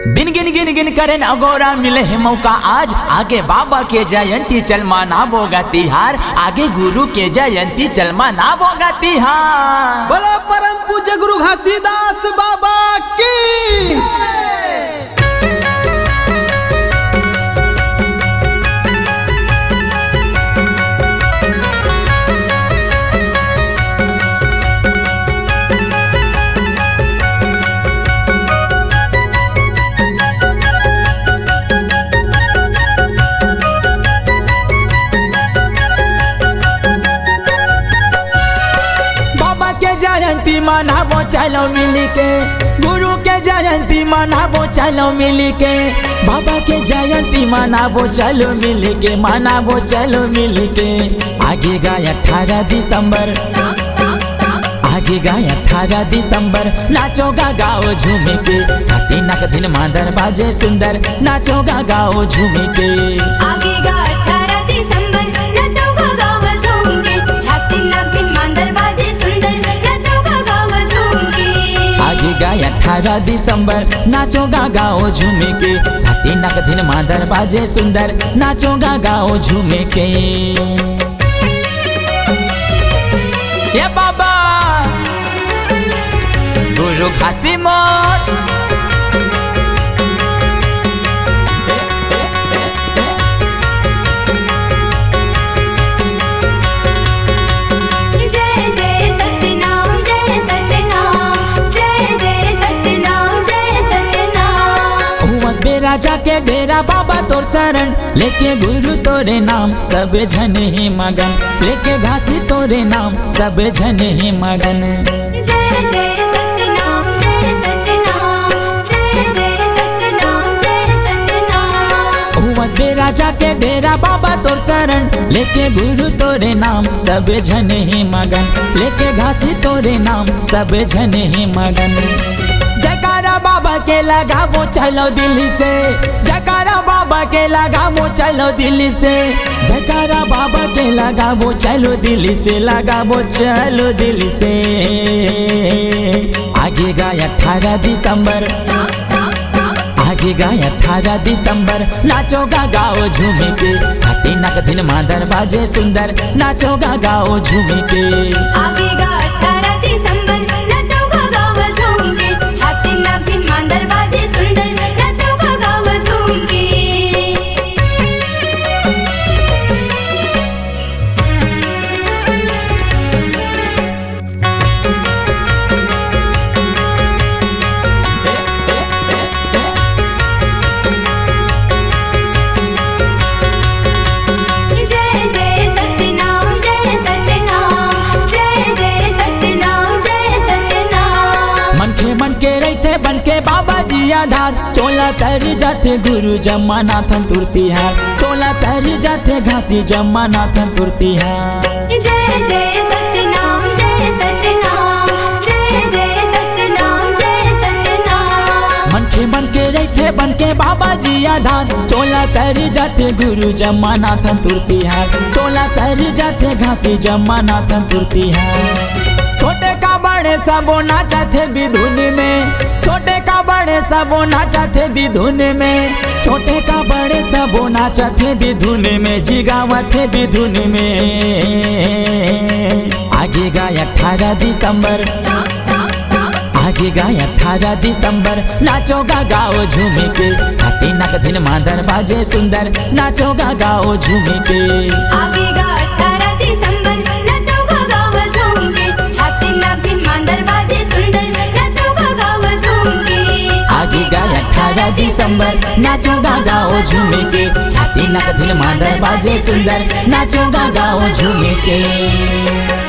दिन गिन गिन गिन करें अगोरा मिले है मौका आज। आगे बाबा के जयंती चल मनाबोगा तिहार, आगे गुरु के जयंती चल मनाबोगा तिहार। बोलो परम पूज्य गुरु घासीदास बाबा की। जयंती मनाबो चलो मिली के, गुरु के जयंती मनाबो चलो मिली के, बाबा के जयंती मनाबो चलो मिली के, मनाबो चलो मिली के। आगे गाय 18 दिसंबर, आगे गाय 18 दिसंबर, नाचोगा गाओ झूमे के, तीनक दिन मांदर बाजे सुंदर, नाचोगा गाओ झूमे के। आगे गाय 18 दिसंबर, नाचोगा गाओ झूम के, तीनक दिन मांदर बाजे सुंदर, आगे गाय 18 दिसंबर, नाचोगा गाओ झूमे के, तीनक दिन मांदर बाजे सुंदर, नाचोगा गाओ झूमे के। ये बाबा गुरु घासी मौत, राजा के डेरा बाबा तोर शरण, लेके गुरु तोरे नाम सब जन ही मगन, लेके घासी तोरे नाम सब जन ही मगन। जय जय सत्यनाम, जय सत्यनाम, जय जय सत्यनाम, जय सत्यनाम। हुवत बे राजा के डेरा बाबा तोर शरण, लेके गुरु तोरे नाम सब जन ही मगन, लेके घासी तोरे नाम सब जन ही मगन। जयकारा बाबा के लगाबो चलो दिल्ली से, जयकारा बाबा के लगाबो चलो दिल्ली से, जयकारा बाबा के लगाबो चलो दिल्ली से, लगाबो चलो दिल्ली से। आगे गाय 18 दिसंबर, आगे गाय 18 दिसंबर, नाचोगा गाओ झूमे के, तीनक दिन मांदर बाजे सुंदर, नाचोगा गाओ झूमे के। आगे गाय 18 दिसंबर, नाचोगा गाओ झूम के, तीनक दिन मांदर बाजे सुंदर, नाचोगा गाओ झूम के। जय जय सत्यनाम, जय सत्यनाम, जय जय सत्यनाम, जय सत्यनाम। मन के रहते बन के बाबा जी आधार, चोला तर जाते गुरु जमानाथन तुरतिहार, चोला तर जाते घासी जमानाथन तुरतिहार। जय जय सत्यनाम, जय सत्यनाम, जय जय सत्यनाम, जय सत्यनाम। मन के रहते बन के बाबा जी आधार, चोला तर जाते गुरु जमानाथन तुरतिहार, चोला तर जाते घासी जमानाथन तुरतिहार। छोटे का बड़े सबो नाचते विधुन में, छोटे का बड़े सबो नाचते विधुन में, छोटे का बड़े सबो नाचते विधुन में, जी गावते विधुन में। आगे गाय 18 दिसंबर, आगे गाय 18 दिसंबर, नाचोगा गाओ झूमे के, तीनक दिन मांदर बाजे सुंदर, नाचोगा गाओ झूमे के। आगे गाय 18 दिसंबर, नाचोगा गाओ झूम के, तीनक दिन मांदर बाजे सुंदर, नाचोगा गाओ झूम के। आगे गाय 18 दिसंबर, नाचोगा गाओ झूमे के, तीनक दिन मांदर बाजे सुंदर, नाचोगा गाओ झूमे के।